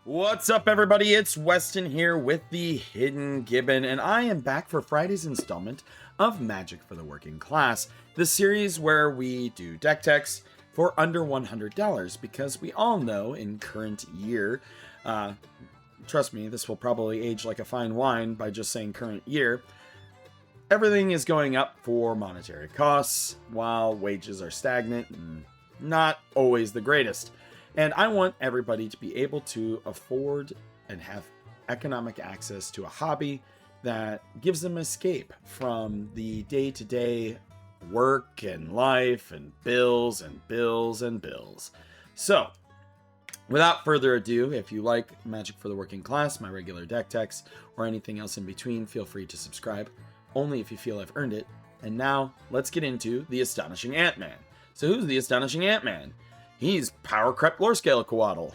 What's up, everybody? It's Weston here with the Hidden Gibbon, and I am back for Friday's installment of Magic for the Working Class, the series where we do deck techs for under $100, because we all know in current year, trust me, this will probably age like a fine wine by just saying current year, everything is going up for monetary costs, while wages are stagnant and not always the greatest. And I want everybody to be able to afford and have economic access to a hobby that gives them escape from the day-to-day work and life and bills and bills and bills. So, without further ado, if you like Magic for the Working Class, my regular deck techs, or anything else in between, feel free to subscribe, only if you feel I've earned it. And now, let's get into the Astonishing Ant Man. So who's the Astonishing Ant Man? He's Power Crept Lore Scale Coatl.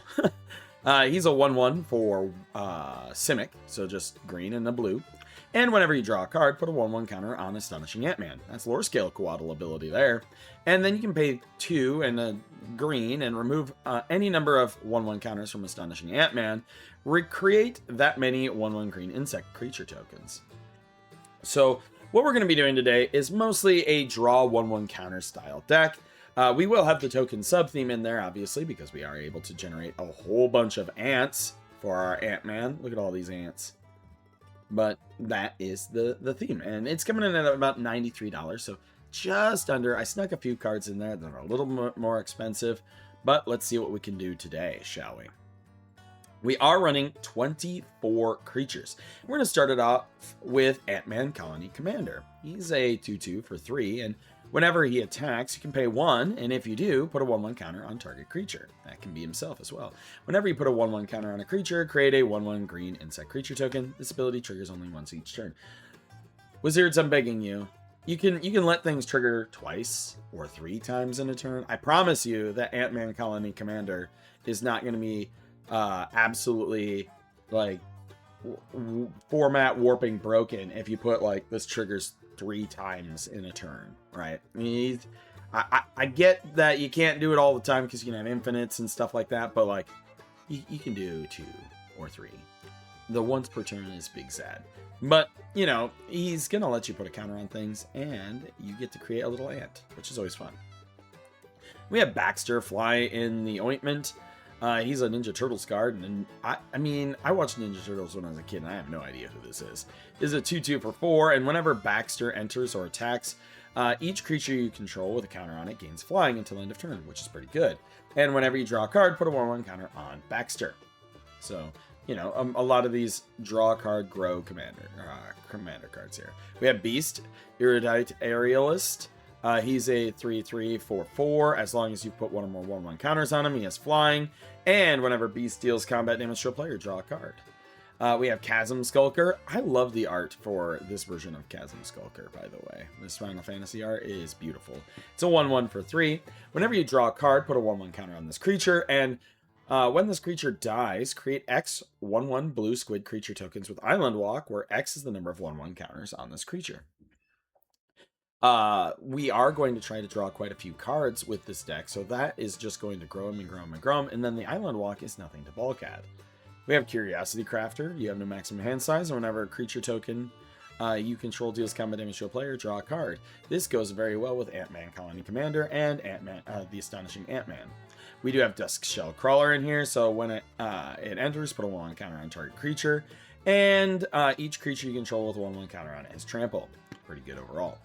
He's a 1/1 for Simic, so just green and a blue. And whenever you draw a card, put a 1/1 counter on Astonishing Ant Man. That's Lore Scale Coatl ability there. And then you can pay 2 and a green and remove any number of 1/1 counters from Astonishing Ant Man. Recreate that many 1/1 green insect creature tokens. So what we're going to be doing today is mostly a draw 1/1 counter style deck. We will have the token sub-theme in there, obviously, because we are able to generate a whole bunch of ants for our Ant-Man. Look at all these ants. But that is the theme. And it's coming in at about $93, so just under. I snuck a few cards in there that are a little more expensive. But let's see what we can do today, shall we? We are running 24 creatures. We're going to start it off with Ant-Man Colony Commander. He's a 2/2 for 3, and whenever he attacks, you can pay 1, and if you do, put a 1/1 counter on target creature. That can be himself as well. Whenever you put a 1/1 counter on a creature, create a 1/1 green insect creature token. This ability triggers only once each turn. Wizards, I'm begging you. You can let things trigger twice or 3 times in a turn. I promise you that Ant-Man Colony Commander is not going to be absolutely like format warping broken if you put like this triggers 3 times in a turn, right? I get that you can't do it all the time because you can have infinites and stuff like that, but like you can do 2 or 3. The once per turn is big sad, but you know, he's gonna let you put a counter on things and you get to create a little ant, which is always fun. We have Baxter Fly in the Ointment. He's a Ninja Turtles card, and I mean, I watched Ninja Turtles when I was a kid, and I have no idea who this is. This is a 2/2 for 4, and whenever Baxter enters or attacks, each creature you control with a counter on it gains flying until end of turn, which is pretty good. And whenever you draw a card, put a 1/1 counter on Baxter. So, you know, a lot of these draw card, grow commander cards here. We have Beast, Erudite Aerialist. He's a 3/3 for 4. As long as you put 1 or more 1/1 counters on him, he has flying. And whenever Beast deals combat damage to a player, draw a card. We have Chasm Skulker. I love the art for this version of Chasm Skulker, by the way. This Final Fantasy art is beautiful. It's a 1/1 for 3. Whenever you draw a card, put a 1/1 counter on this creature. And when this creature dies, create X 1/1 blue squid creature tokens with Island Walk, where X is the number of 1/1 counters on this creature. We are going to try to draw quite a few cards with this deck, so that is just going to grow them and grow them and grow them, and then the Island Walk is nothing to balk at. We have Curiosity Crafter. You have no maximum hand size, and whenever a creature token you control deals combat damage to a player, draw a card. This goes very well with Ant-Man Colony Commander and Ant-Man, the Astonishing Ant Man. We do have Dusk Shell Crawler in here, so when it enters, put a 1/1 counter on target creature, and each creature you control with a 1/1 counter on it has trample. Pretty good overall.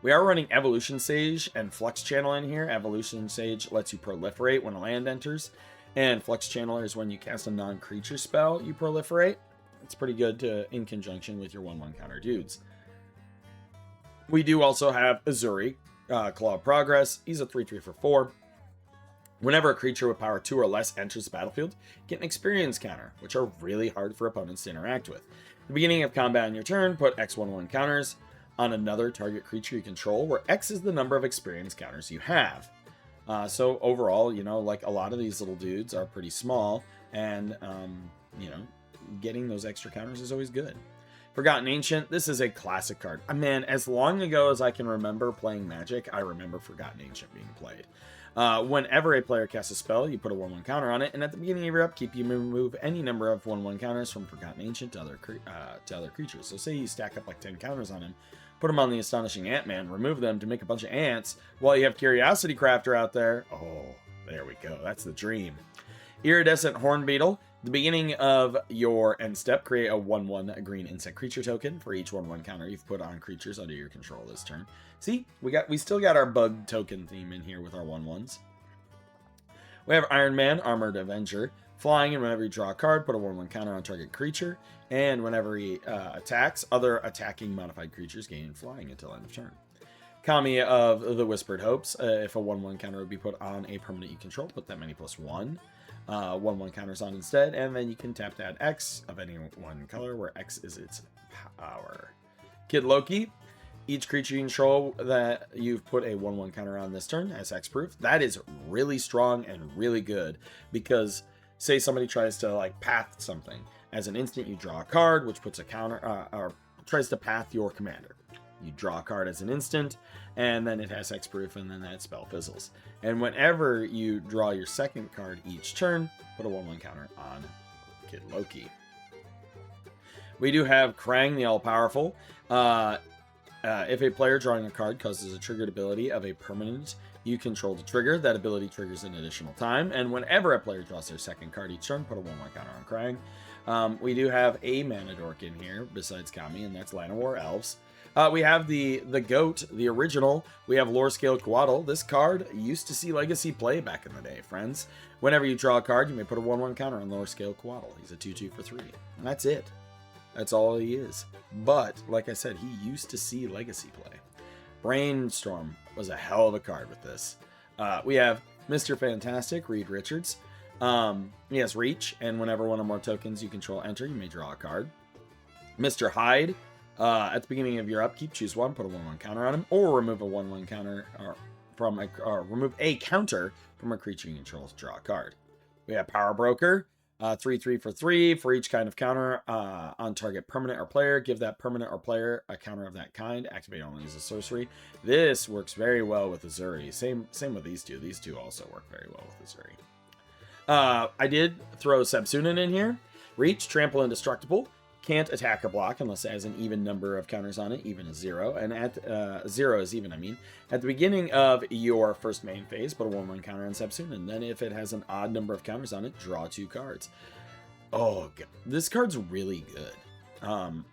We are running Evolution Sage and Flux Channel in here. Evolution Sage lets you proliferate when a land enters, and Flux Channeler is when you cast a non-creature spell, you proliferate. It's pretty good in conjunction with your 1/1 counter dudes. We do also have Azuri, Claw of Progress. He's a 3/3 for 4. Whenever a creature with power 2 or less enters the battlefield, get an experience counter, which are really hard for opponents to interact with. At the beginning of combat on your turn, put X 1/1 counters on another target creature you control, where X is the number of experience counters you have. So overall, you know, like a lot of these little dudes are pretty small, and you know, getting those extra counters is always good. Forgotten Ancient, this is a classic card. Man, as long ago as I can remember playing Magic, I remember Forgotten Ancient being played. Whenever a player casts a spell, you put a 1/1 counter on it, and at the beginning of your upkeep, you remove any number of 1/1 counters from Forgotten Ancient to other creatures. So say you stack up like 10 counters on him, put them on the Astonishing Ant Man, remove them to make a bunch of ants, while you have Curiosity Crafter out there. Oh, there we go. That's the dream. Iridescent Horn Beetle. The beginning of your end step, create a 1/1 green insect creature token for each 1/1 counter you've put on creatures under your control this turn. See, we still got our bug token theme in here with our 1/1s. We have Iron Man, Armored Avenger, flying, and whenever you draw a card, put a 1/1 counter on target creature, and whenever he attacks, other attacking modified creatures gain flying until end of turn. Kami of the Whispered Hopes, if a 1/1 counter would be put on a permanent you control, put that many +1. 1/1 counters on instead, and then you can tap to add X of any one color, where X is its power. Kid Loki, each creature you control that you've put a 1/1 counter on this turn has X proof. That is really strong and really good, because say somebody tries to like path something. As an instant, you draw a card, which puts a counter, or tries to path your commander. You draw a card as an instant, and then it has hexproof, and then that spell fizzles. And whenever you draw your second card each turn, put a 1/1 counter on Kid Loki. We do have Krang the All-Powerful. If a player drawing a card causes a triggered ability of a permanent you control to trigger, that ability triggers an additional time. And whenever a player draws their second card each turn, put a 1/1 counter on Krang. We do have a mana dork in here besides Kami, and that's Llanowar Elves. We have the GOAT, the original. We have Lore Scale Coatl. This card used to see Legacy play back in the day, friends. Whenever you draw a card, you may put a 1/1 counter on Lore Scale Coatl. He's a 2/2 for 3. And that's it. That's all he is. But, like I said, he used to see Legacy play. Brainstorm was a hell of a card with this. We have Mr. Fantastic, Reed Richards. He has Reach, and whenever one or more tokens you control enter, you may draw a card. Mr. Hyde. At the beginning of your upkeep, choose one, put a 1/1 counter on him, or remove a 1/1 counter remove a counter from a creature you control to draw a card. We have Power Broker, 3/3 for 3. For each kind of counter on target permanent or player, give that permanent or player a counter of that kind. Activate only as a sorcery. This works very well with Azuri. Same with these two. These two also work very well with Azuri. I did throw Sebsunin in here. Reach, Trample, Indestructible. Can't attack or block unless it has an even number of counters on it, even is 0. And at 0 is even, I mean. At the beginning of your first main phase, put a 1/1 counter on Sebsun, and then if it has an odd number of counters on it, draw 2 cards. Oh, God. This card's really good.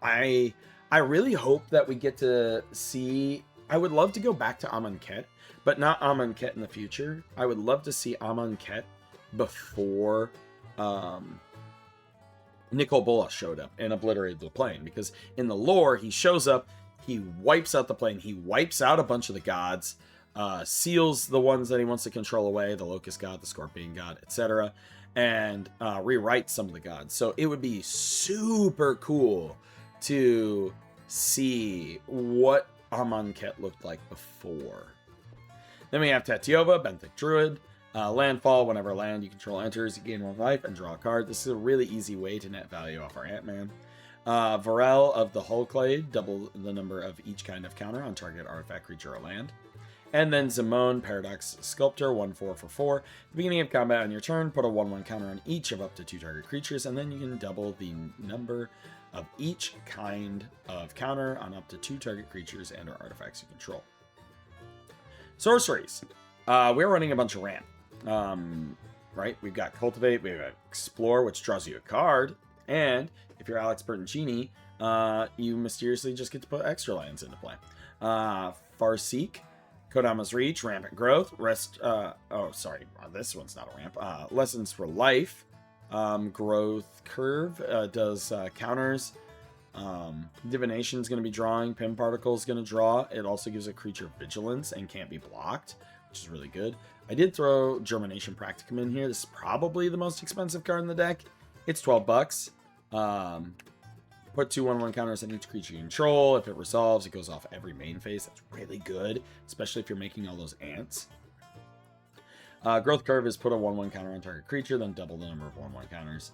I really hope that we get to see... I would love to go back to Amonkhet, but not Amonkhet in the future. I would love to see Amonkhet before... Nicol Bolas showed up and obliterated the plane, because in the lore he shows up, he wipes out the plane, he wipes out a bunch of the gods, seals the ones that he wants to control away, the Locust God, the Scorpion God, etc., and rewrites some of the gods. So it would be super cool to see what Amonkhet looked like before. Then we have Tatiova, Benthic Druid. Landfall, whenever land you control enters, you gain 1 life and draw a card. This is a really easy way to net value off our Ant-Man. Varel of the Hullclade, double the number of each kind of counter on target artifact, creature, or land. And then Zimone, Paradox Sculptor, 1/4 for 4. At the beginning of combat on your turn, put a 1/1 counter on each of up to 2 target creatures, and then you can double the number of each kind of counter on up to 2 target creatures and or artifacts you control. Sorceries. We're running a bunch of ramp. Right? We've got Cultivate, we've got Explore, which draws you a card, and if you're Alex Bertoncini, you mysteriously just get to put extra lands into play. Farseek, Kodama's Reach, Rampant Growth, this one's not a ramp. Lessons for Life, Growth Curve, does counters. Divination's going to be drawing, Pim Particle's going to draw. It also gives a creature Vigilance and can't be blocked, which is really good. I did throw Germination Practicum in here. This is probably the most expensive card in the deck. It's $12. Put 2 1/1 counters on each creature you control. If it resolves, it goes off every main phase. That's really good, especially if you're making all those ants. Growth Curve is put a 1/1 counter on target creature, then double the number of 1/1 counters.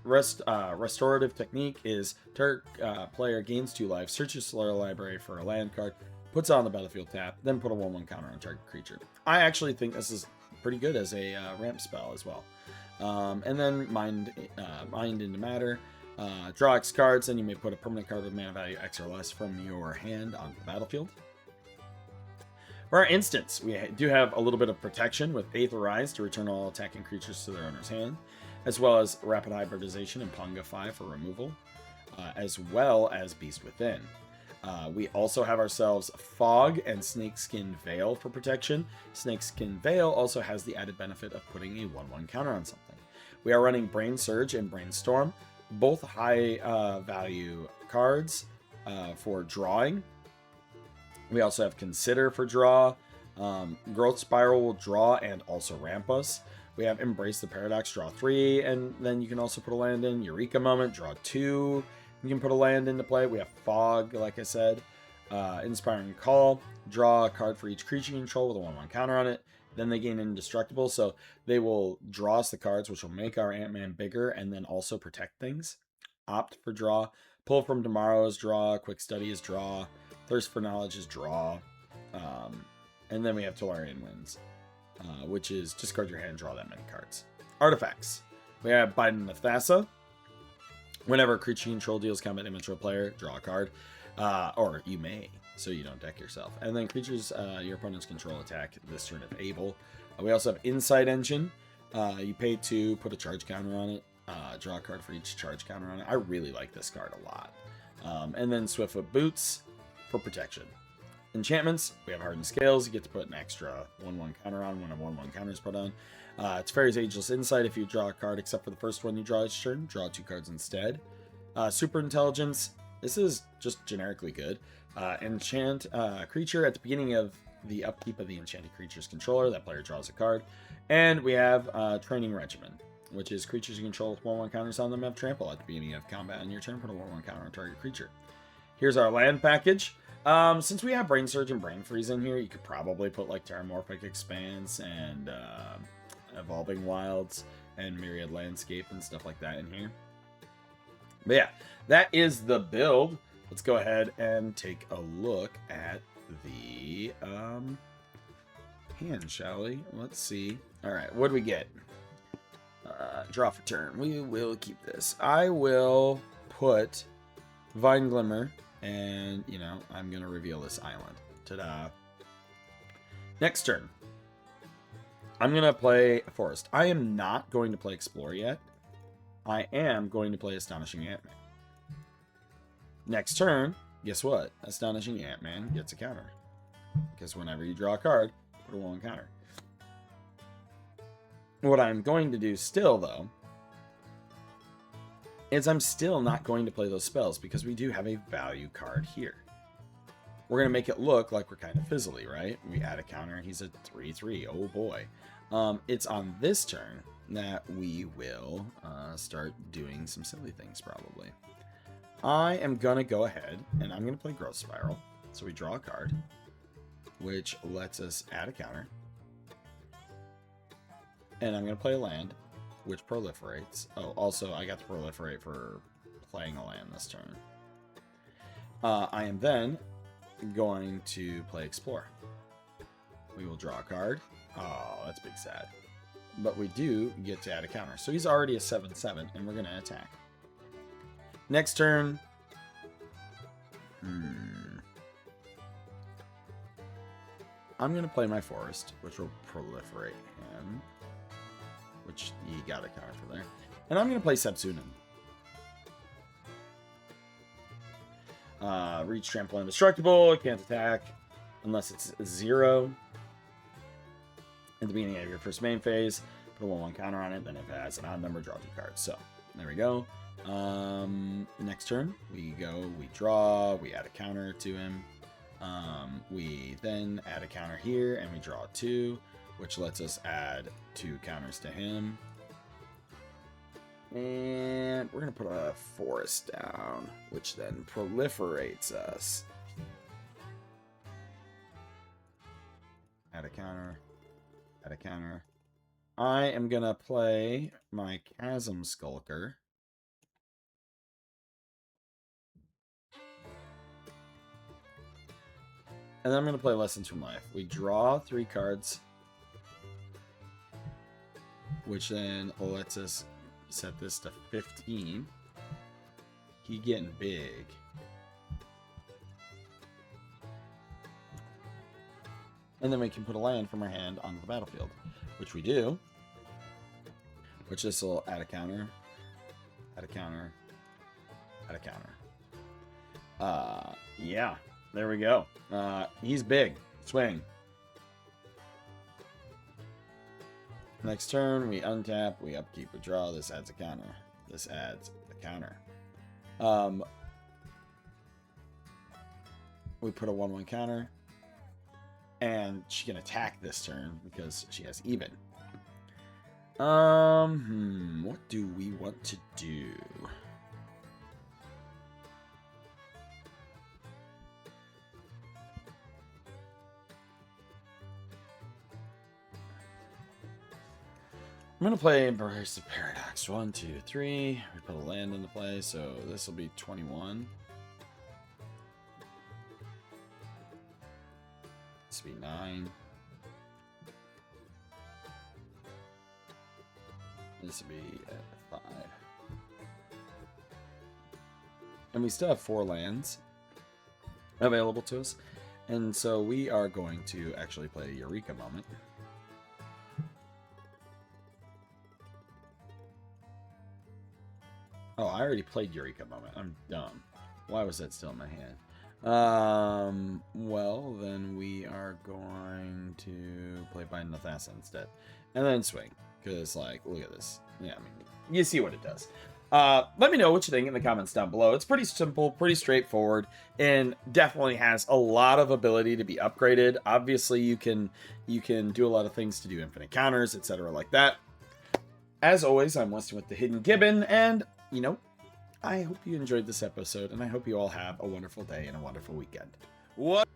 restorative technique is target player gains 2 life, searches their library for a land card, puts it on the battlefield tap, then put a 1/1 counter on target creature. I actually think this is pretty good as a ramp spell as well. And then mind into matter. Draw X cards, and you may put a permanent card with mana value X or less from your hand onto the battlefield. For our instance, we do have a little bit of protection with Aetherize to return all attacking creatures to their owner's hand, as well as Rapid Hybridization and Pungify for removal, as well as Beast Within. We also have ourselves Fog and Snakeskin Veil for protection. Snakeskin Veil also has the added benefit of putting a 1/1 counter on something. We are running Brain Surge and Brainstorm, both high value cards for drawing. We also have Consider for draw. Growth Spiral will draw and also ramp us. We have Embrace the Paradox, draw 3, and then you can also put a land in. Eureka Moment, draw 2. You can put a land into play. We have Fog, like I said. Inspiring Call, draw a card for each creature you control with a 1/1 counter on it. Then they gain Indestructible, so they will draw us the cards, which will make our Ant-Man bigger and then also protect things. Opt for draw. Pull from Tomorrow is draw. Quick Study is draw. Thirst for Knowledge is draw. And then we have Tolarian Winds, which is discard your hand and draw that many cards. Artifacts. We have Biden of Thassa. Whenever a creature you control deals combat damage to a player, draw a card. Or you may, so you don't deck yourself. And then creatures your opponents control attack this turn if able. We also have Insight Engine. You pay 2, put a charge counter on it. Draw a card for each charge counter on it. I really like this card a lot. And then Swiftfoot Boots for protection. Enchantments, we have Hardened Scales. You get to put an extra 1/1 counter on when a 1/1 counter is put on. It's Fairy's Ageless Insight. If you draw a card except for the first one you draw each turn, draw 2 cards instead. Super Intelligence, this is just generically good. Enchant creature at the beginning of the upkeep of the enchanted creature's controller. That player draws a card. And we have Training Regimen, which is creatures you control with 1/1 counters on them have trample at the beginning of combat on your turn. Put a 1/1 counter on target creature. Here's our land package. Since we have Brain Surge and Brain Freeze in here, you could probably put like Terramorphic Expanse and Evolving Wilds and Myriad Landscape and stuff like that in here. But yeah, that is the build. Let's go ahead and take a look at the hand, shall we? Let's see. All right, what do we get? Draw for turn. We will keep this. I will put Vine Glimmer, and, you know, I'm going to reveal this island. Ta-da. Next turn. I'm going to play Forest. I am not going to play Explore yet. I am going to play Astonishing Ant Man. Next turn, guess what? Astonishing Ant Man gets a counter. Because whenever you draw a card, put a 1/1 counter. What I'm going to do still, though, is I'm still not going to play those spells because we do have a value card here. We're going to make it look like we're kind of fizzly, right? We add a counter and he's a 3/3. Oh boy. It's on this turn that we will start doing some silly things probably. I am going to go ahead and I'm going to play Growth Spiral. So we draw a card, which lets us add a counter. And I'm going to play a land, which proliferates. Oh, also, I got to proliferate for playing a land this turn. I am then going to play Explore. We will draw a card. Oh, that's big sad. But we do get to add a counter. So he's already a 7/7, and we're going to attack. Next turn. I'm going to play my Forest, which will proliferate him. Which he got a counter for there. And I'm going to play Sepsunin. Reach, Trample, Indestructible. It can't attack unless it's 0. At the beginning of your first main phase, put a 1/1 counter on it. Then if it has an odd number, draw 2 cards. So, there we go. Next turn, we draw, we add a counter to him. We then add a counter here, and we draw 2, which lets us add 2 counters to him. And we're going to put a Forest down, which then proliferates us. Add a counter. Add a counter. I am going to play my Chasm Skulker. And then I'm going to play Lessons from Life. We draw 3 cards, which then lets us set this to 15. He getting big. And then we can put a land from our hand onto the battlefield, which we do. Which this will add a counter, add a counter, add a counter. Yeah, there we go. He's big. Swing. Next turn, we untap, we upkeep, we draw. This adds a counter. This adds a counter. We put a 1/1 counter. And she can attack this turn because she has even. What do we want to do? I'm going to play Embrace the Paradox. 1, 2, 3. We put a land into play, so this will be 21. This will be 9. This will be at 5. And we still have 4 lands available to us. And so we are going to actually play a Eureka Moment. Oh, I already played Eureka Moment. I'm dumb. Why was that still in my hand? Well, then we are going to play Bind Nathassa instead. And then swing. Because, like, look at this. Yeah, I mean, you see what it does. Let me know what you think in the comments down below. It's pretty simple, pretty straightforward, and definitely has a lot of ability to be upgraded. Obviously, you can do a lot of things to do infinite counters, etc. like that. As always, I'm Weston with the Hidden Gibbon, and, you know, I hope you enjoyed this episode, and I hope you all have a wonderful day and a wonderful weekend. What?